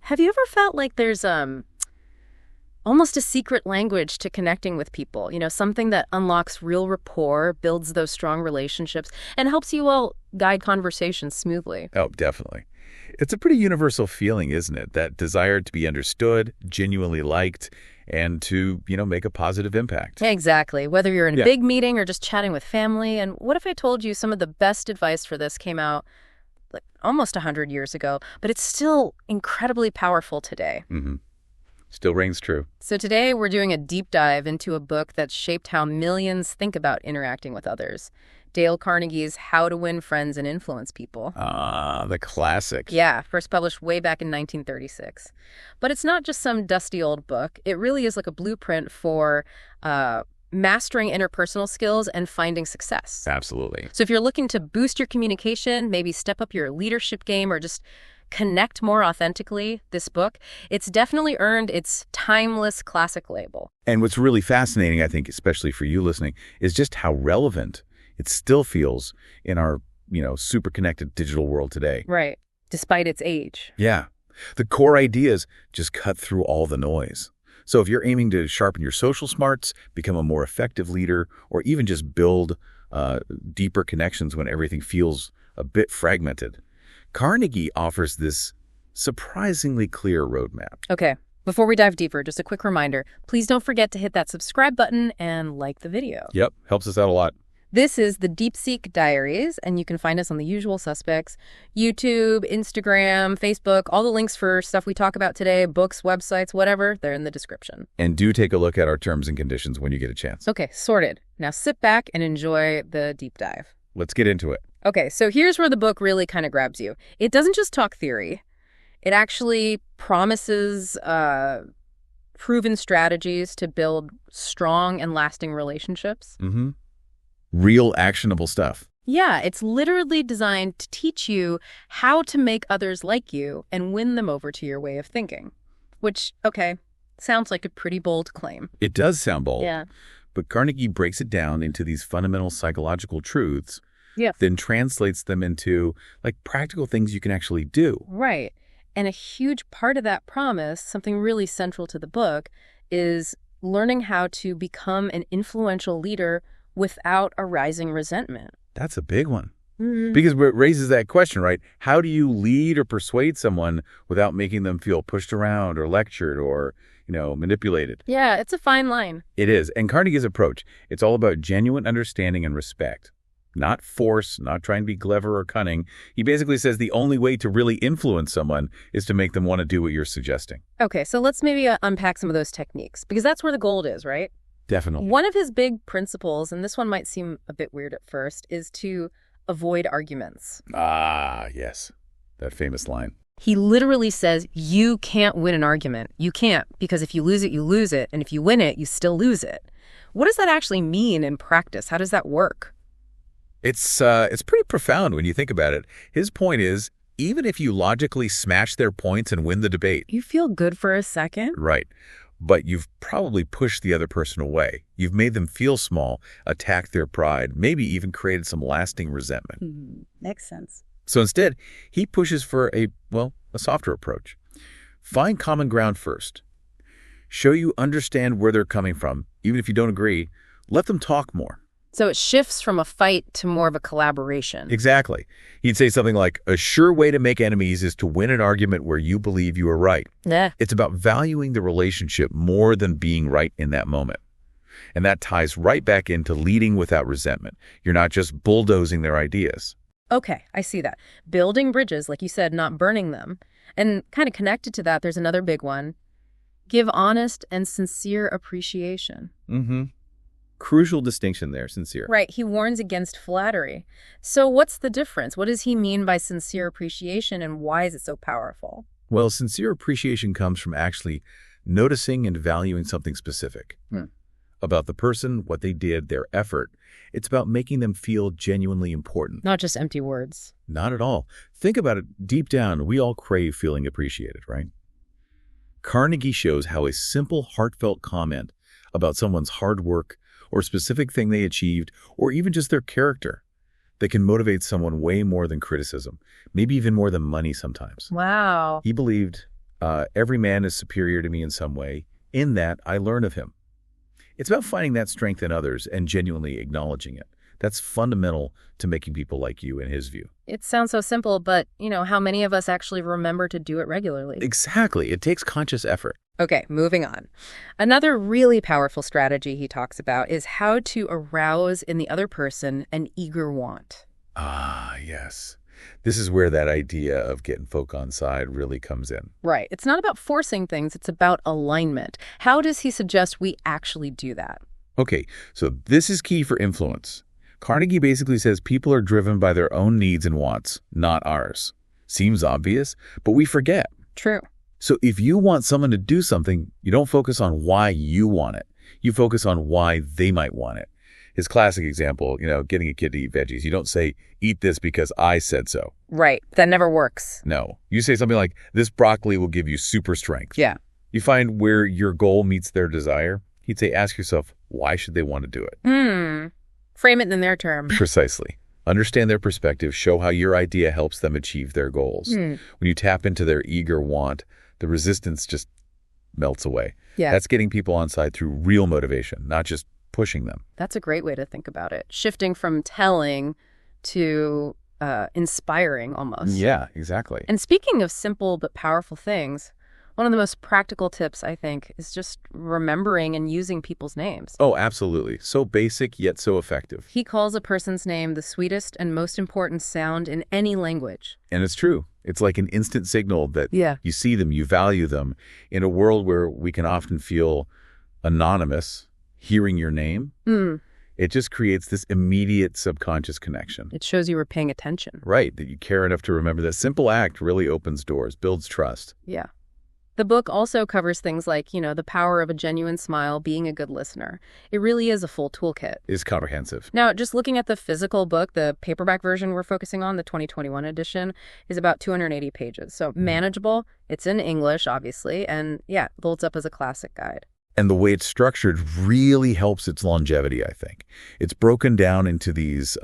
Have you ever felt like there's almost a secret language to connecting with people? Something that unlocks real rapport, builds those strong relationships, and helps you all guide conversations smoothly. Oh, definitely. It's a pretty universal feeling, isn't it? That desire to be understood, genuinely liked, and to, make a positive impact. Exactly. Whether you're in a Yeah. big meeting or just chatting with family. And what if I told you some of the best advice for this came out like almost 100 years ago, but it's still incredibly powerful today? Mm-hmm. Still rings true. So today we're doing a deep dive into a book that's shaped how millions think about interacting with others. Dale Carnegie's How to Win Friends and Influence People. Ah, the classic. Yeah, first published way back in 1936. But it's not just some dusty old book. It really is like a blueprint for mastering interpersonal skills and finding success. Absolutely. So if you're looking to boost your communication, maybe step up your leadership game, or just connect more authentically, this book, it's definitely earned its timeless classic label. And what's really fascinating, I think, especially for you listening, is just how relevant it still feels in our, super connected digital world today. Right. Despite its age. Yeah. The core ideas just cut through all the noise. So if you're aiming to sharpen your social smarts, become a more effective leader, or even just build deeper connections when everything feels a bit fragmented, Carnegie offers this surprisingly clear roadmap. Okay. Before we dive deeper, just a quick reminder, please don't forget to hit that subscribe button and like the video. Yep. Helps us out a lot. This is the DeepSeek Diaries, and you can find us on the usual suspects: YouTube, Instagram, Facebook. All the links for stuff we talk about today, books, websites, whatever, they're in the description. And do take a look at our terms and conditions when you get a chance. Okay, sorted. Now sit back and enjoy the deep dive. Let's get into it. Okay, so here's where the book really kind of grabs you. It doesn't just talk theory. It actually promises proven strategies to build strong and lasting relationships. Mm-hmm. Real actionable stuff. Yeah, it's literally designed to teach you how to make others like you and win them over to your way of thinking. Which, okay, sounds like a pretty bold claim. It does sound bold. Yeah. But Carnegie breaks it down into these fundamental psychological truths, Yeah. then translates them into practical things you can actually do. Right. And a huge part of that promise, something really central to the book, is learning how to become an influential leader without arousing resentment. That's a big one. Mm-hmm. Because it raises that question, right? How do you lead or persuade someone without making them feel pushed around or lectured or, manipulated? Yeah, it's a fine line. It is. And Carnegie's approach, it's all about genuine understanding and respect. Not force, not trying to be clever or cunning. He basically says the only way to really influence someone is to make them want to do what you're suggesting. Okay, so let's maybe unpack some of those techniques, because that's where the gold is, right? Definitely. One of his big principles, and this one might seem a bit weird at first, is to avoid arguments. Ah, yes. That famous line. He literally says, you can't win an argument. You can't, because if you lose it, you lose it. And if you win it, you still lose it. What does that actually mean in practice? How does that work? It's pretty profound when you think about it. His point is, even if you logically smash their points and win the debate, You feel good for a second? right, but you've probably pushed the other person away. You've made them feel small, attacked their pride, maybe even created some lasting resentment. Makes sense. So instead, he pushes for a softer approach. Find common ground first. Show you understand where they're coming from. Even if you don't agree, let them talk more. So it shifts from a fight to more of a collaboration. Exactly. He'd say something like, a sure way to make enemies is to win an argument where you believe you are right. Yeah. It's about valuing the relationship more than being right in that moment. And that ties right back into leading without resentment. You're not just bulldozing their ideas. Okay, I see that. Building bridges, like you said, not burning them. And kind of connected to that, there's another big one. Give honest and sincere appreciation. Mm-hmm. Crucial distinction there, sincere. Right, he warns against flattery. So what's the difference? What does he mean by sincere appreciation, and why is it so powerful? Well, sincere appreciation comes from actually noticing and valuing something specific. About the person, what they did, their effort. It's about making them feel genuinely important. Not just empty words. Not at all. Think about it. Deep down, we all crave feeling appreciated, right? Carnegie shows how a simple, heartfelt comment about someone's hard work or specific thing they achieved, or even just their character, that can motivate someone way more than criticism, maybe even more than money sometimes. Wow. He believed Every man is superior to me in some way. In that, I learn of him. It's about finding that strength in others and genuinely acknowledging it. That's fundamental to making people like you, in his view. It sounds so simple, but, how many of us actually remember to do it regularly? Exactly. It takes conscious effort. Okay, moving on. Another really powerful strategy he talks about is how to arouse in the other person an eager want. Ah, yes. This is where that idea of getting folk on side really comes in. Right. It's not about forcing things, it's about alignment. How does he suggest we actually do that? Okay, so this is key for influence. Carnegie basically says people are driven by their own needs and wants, not ours. Seems obvious, but we forget. True. So if you want someone to do something, you don't focus on why you want it. You focus on why they might want it. His classic example, getting a kid to eat veggies. You don't say, eat this because I said so. Right. That never works. No. You say something like, this broccoli will give you super strength. Yeah. You find where your goal meets their desire. He'd say, ask yourself, why should they want to do it? Frame it in their terms. Precisely. Understand their perspective. Show how your idea helps them achieve their goals. When you tap into their eager want, the resistance just melts away. Yeah. That's getting people on side through real motivation, not just pushing them. That's a great way to think about it. Shifting from telling to inspiring almost. Yeah, exactly. And speaking of simple but powerful things, one of the most practical tips, I think, is just remembering and using people's names. Oh, absolutely. So basic, yet so effective. He calls a person's name the sweetest and most important sound in any language. And it's true. It's like an instant signal that you see them, you value them. In a world where we can often feel anonymous, hearing your name, it just creates this immediate subconscious connection. It shows you were paying attention. Right, that you care enough to remember. That simple act really opens doors, builds trust. Yeah. The book also covers things like, the power of a genuine smile, being a good listener. It really is a full toolkit. It's comprehensive. Now, just looking at the physical book, the paperback version we're focusing on, the 2021 edition, is about 280 pages. So manageable. It's in English, obviously, and it holds up as a classic guide. And the way it's structured really helps its longevity, I think. It's broken down into these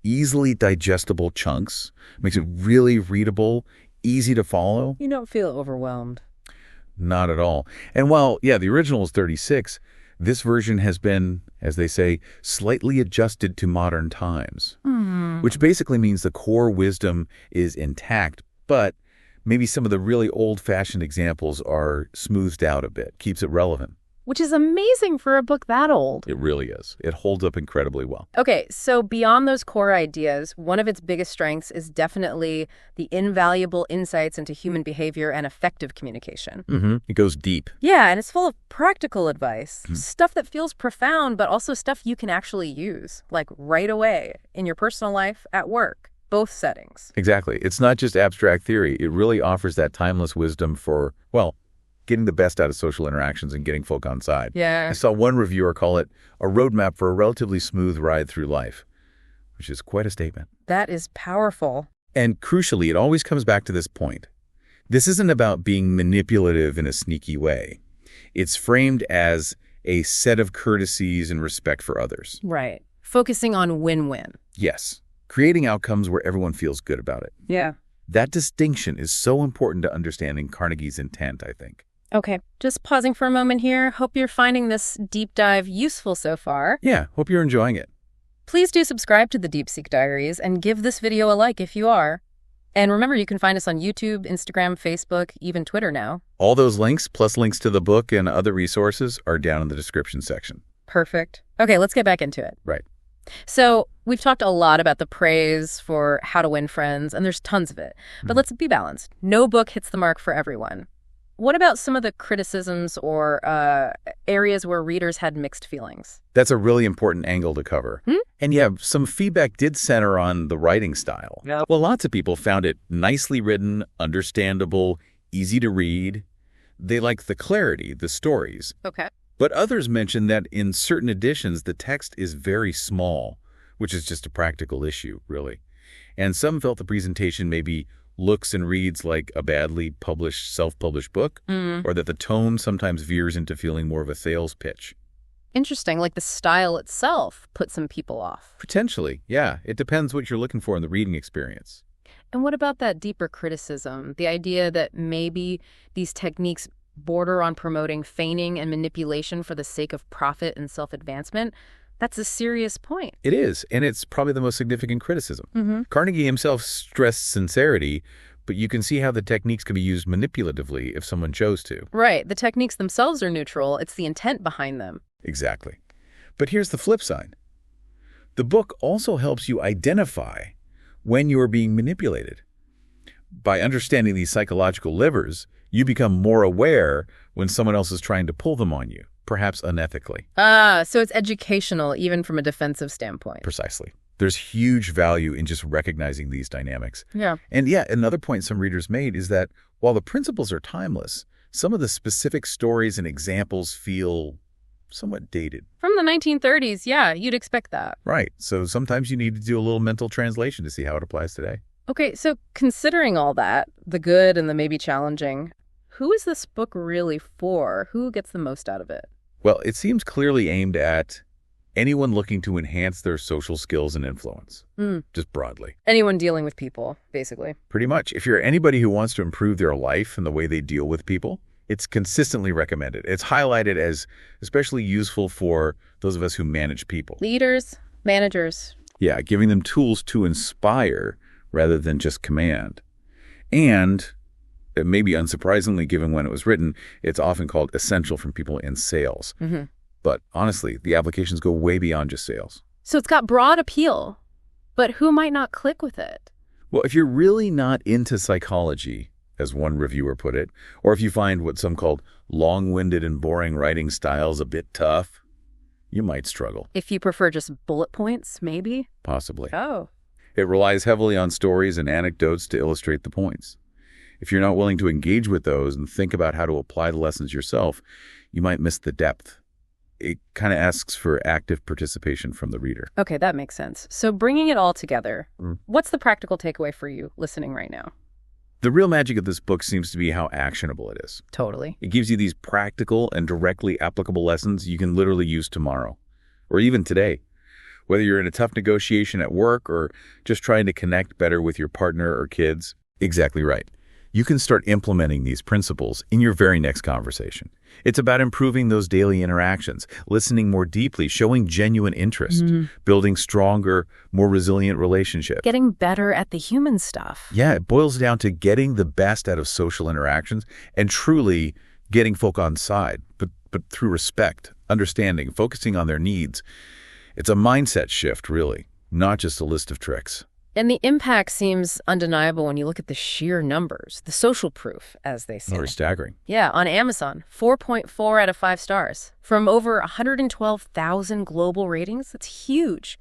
easily digestible chunks, makes it really readable, easy to follow. You don't feel overwhelmed. Not at all. And while, the original is 36, this version has been, as they say, slightly adjusted to modern times, which basically means the core wisdom is intact, but maybe some of the really old-fashioned examples are smoothed out a bit, keeps it relevant. Which is amazing for a book that old. It really is. It holds up incredibly well. Okay, so beyond those core ideas, one of its biggest strengths is definitely the invaluable insights into human behavior and effective communication. It goes deep. Yeah, and it's full of practical advice. Stuff that feels profound, but also stuff you can actually use, like right away, in your personal life, at work. Both settings. Exactly. It's not just abstract theory. It really offers that timeless wisdom for, getting the best out of social interactions and getting folk on side. Yeah. I saw one reviewer call it a roadmap for a relatively smooth ride through life, which is quite a statement. That is powerful. And crucially, it always comes back to this point. This isn't about being manipulative in a sneaky way. It's framed as a set of courtesies and respect for others. Right. Focusing on win-win. Yes. Creating outcomes where everyone feels good about it. Yeah. That distinction is so important to understanding Carnegie's intent, I think. Okay, just pausing for a moment here. Hope you're finding this deep dive useful so far. Yeah, hope you're enjoying it. Please do subscribe to the Deep Seek Diaries and give this video a like if you are. And remember, you can find us on YouTube, Instagram, Facebook, even Twitter now. All those links, plus links to the book and other resources, are down in the description section. Perfect. Okay, let's get back into it. Right. So we've talked a lot about the praise for how to win friends, and there's tons of it. But let's be balanced. No book hits the mark for everyone. What about some of the criticisms or areas where readers had mixed feelings? That's a really important angle to cover. And some feedback did center on the writing style. Well, lots of people found it nicely written, understandable, easy to read. They liked the clarity, the stories. Okay. But others mentioned that in certain editions, the text is very small, which is just a practical issue, really. And some felt the presentation maybe looks and reads like a badly published, self-published book, or that the tone sometimes veers into feeling more of a sales pitch. Interesting, like the style itself put some people off. Potentially, yeah. It depends what you're looking for in the reading experience. And what about that deeper criticism? The idea that maybe these techniques border on promoting feigning and manipulation for the sake of profit and self-advancement? That's a serious point. It is, and it's probably the most significant criticism. Mm-hmm. Carnegie himself stressed sincerity, but you can see how the techniques can be used manipulatively if someone chose to. Right. The techniques themselves are neutral. It's the intent behind them. Exactly. But here's the flip side. The book also helps you identify when you are being manipulated. By understanding these psychological levers, you become more aware when someone else is trying to pull them on you, perhaps unethically. So it's educational, even from a defensive standpoint. Precisely. There's huge value in just recognizing these dynamics. Yeah. And yeah, another point some readers made is that while the principles are timeless, some of the specific stories and examples feel somewhat dated. From the 1930s, yeah, you'd expect that. Right. So sometimes you need to do a little mental translation to see how it applies today. Okay, so considering all that, the good and the maybe challenging, who is this book really for? Who gets the most out of it? Well, it seems clearly aimed at anyone looking to enhance their social skills and influence, just broadly. Anyone dealing with people, basically. Pretty much. If you're anybody who wants to improve their life and the way they deal with people, it's consistently recommended. It's highlighted as especially useful for those of us who manage people. Leaders, managers. Yeah, giving them tools to inspire rather than just command. And maybe unsurprisingly, given when it was written, it's often called essential from people in sales. Mm-hmm. But honestly, the applications go way beyond just sales. So it's got broad appeal, but who might not click with it? Well, if you're really not into psychology, as one reviewer put it, or if you find what some called long-winded and boring writing styles a bit tough, you might struggle. If you prefer just bullet points, maybe? Possibly. Oh. It relies heavily on stories and anecdotes to illustrate the points. If you're not willing to engage with those and think about how to apply the lessons yourself, you might miss the depth. It kind of asks for active participation from the reader. Okay, that makes sense. So bringing it all together, what's the practical takeaway for you listening right now? The real magic of this book seems to be how actionable it is. Totally. It gives you these practical and directly applicable lessons you can literally use tomorrow, or even today. Whether you're in a tough negotiation at work or just trying to connect better with your partner or kids. Exactly right. You can start implementing these principles in your very next conversation. It's about improving those daily interactions, listening more deeply, showing genuine interest, building stronger, more resilient relationships. Getting better at the human stuff. Yeah, it boils down to getting the best out of social interactions and truly getting folk on side, but through respect, understanding, focusing on their needs. It's a mindset shift, really, not just a list of tricks. And the impact seems undeniable when you look at the sheer numbers, the social proof, as they say. Very staggering. Yeah, on Amazon, 4.4 out of 5 stars. From over 112,000 global ratings, that's huge.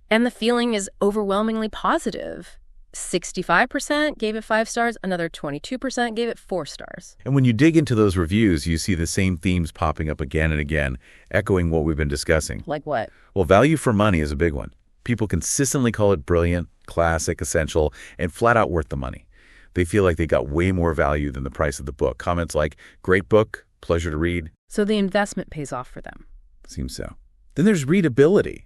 And the feeling is overwhelmingly positive. 65% gave it 5 stars, another 22% gave it 4 stars. And when you dig into those reviews, you see the same themes popping up again and again, echoing what we've been discussing. Like what? Well, value for money is a big one. People consistently call it brilliant, classic, essential, and flat out worth the money. They feel like they got way more value than the price of the book. Comments like, great book, pleasure to read. So the investment pays off for them. Seems so. Then there's readability.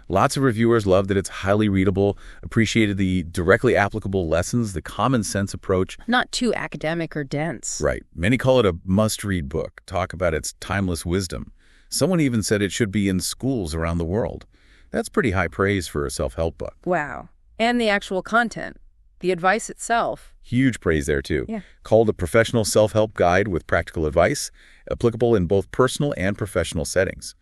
Lots of reviewers love that it's highly readable, appreciated the directly applicable lessons, the common sense approach. Not too academic or dense. Right. Many call it a must-read book, talk about its timeless wisdom. Someone even said it should be in schools around the world. That's pretty high praise for a self-help book. Wow. And the actual content, the advice itself. Huge praise there, too. Yeah. Called a professional self-help guide with practical advice, applicable in both personal and professional settings.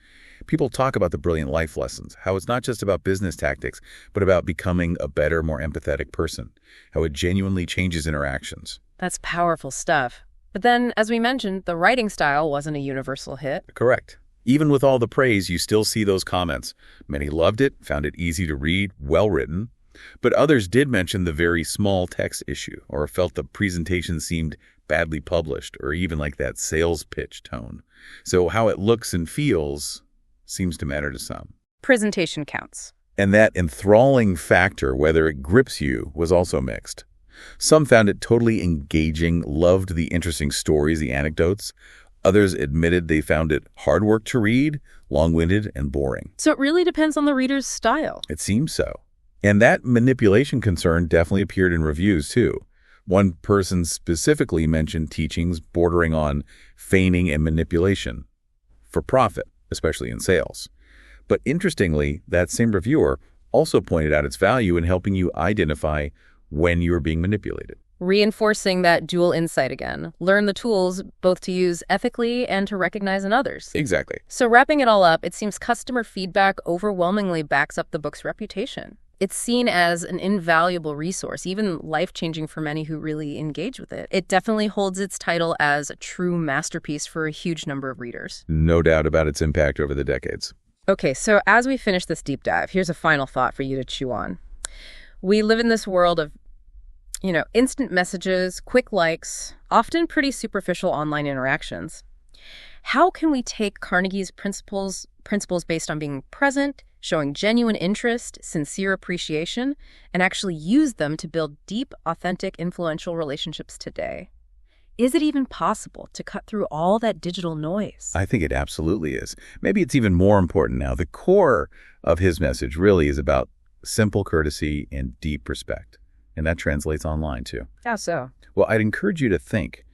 People talk about the brilliant life lessons, how it's not just about business tactics, but about becoming a better, more empathetic person, how it genuinely changes interactions. That's powerful stuff. But then, as we mentioned, the writing style wasn't a universal hit. Correct. Even with all the praise, you still see those comments. Many loved it, found it easy to read, well-written. But others did mention the very small text issue, or felt the presentation seemed badly published, or even like that sales pitch tone. So how it looks and feels seems to matter to some. Presentation counts. And that enthralling factor, whether it grips you, was also mixed. Some found it totally engaging, loved the interesting stories, the anecdotes. Others admitted they found it hard work to read, long-winded, and boring. So it really depends on the reader's style. It seems so. And that manipulation concern definitely appeared in reviews, too. One person specifically mentioned teachings bordering on feigning and manipulation for profit, especially in sales. But interestingly, that same reviewer also pointed out its value in helping you identify when you are being manipulated. Reinforcing that dual insight again. Learn the tools both to use ethically and to recognize in others. Exactly. So wrapping it all up, it seems customer feedback overwhelmingly backs up the book's reputation. It's seen as an invaluable resource, even life-changing for many who really engage with it. It definitely holds its title as a true masterpiece for a huge number of readers. No doubt about its impact over the decades. Okay, so as we finish this deep dive, here's a final thought for you to chew on. We live in this world of instant messages, quick likes, often pretty superficial online interactions. How can we take Carnegie's principles based on being present, showing genuine interest, sincere appreciation, and actually use them to build deep, authentic, influential relationships today? Is it even possible to cut through all that digital noise? I think it absolutely is. Maybe it's even more important now. The core of his message really is about simple courtesy and deep respect. And that translates online, too. How so? Well, I'd encourage you to think,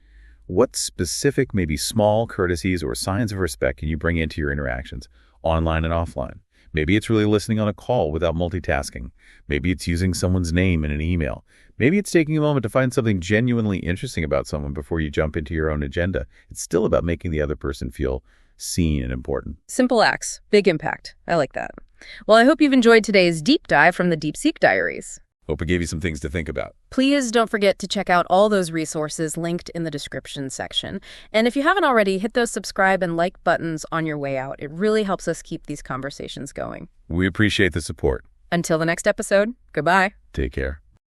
what specific, maybe small courtesies or signs of respect can you bring into your interactions, online and offline? Maybe it's really listening on a call without multitasking. Maybe it's using someone's name in an email. Maybe it's taking a moment to find something genuinely interesting about someone before you jump into your own agenda. It's still about making the other person feel seen and important. Simple acts, big impact. I like that. Well, I hope you've enjoyed today's deep dive from the DeepSeek Diaries. Hope it gave you some things to think about. Please don't forget to check out all those resources linked in the description section. And if you haven't already, hit those subscribe and like buttons on your way out. It really helps us keep these conversations going. We appreciate the support. Until the next episode, goodbye. Take care.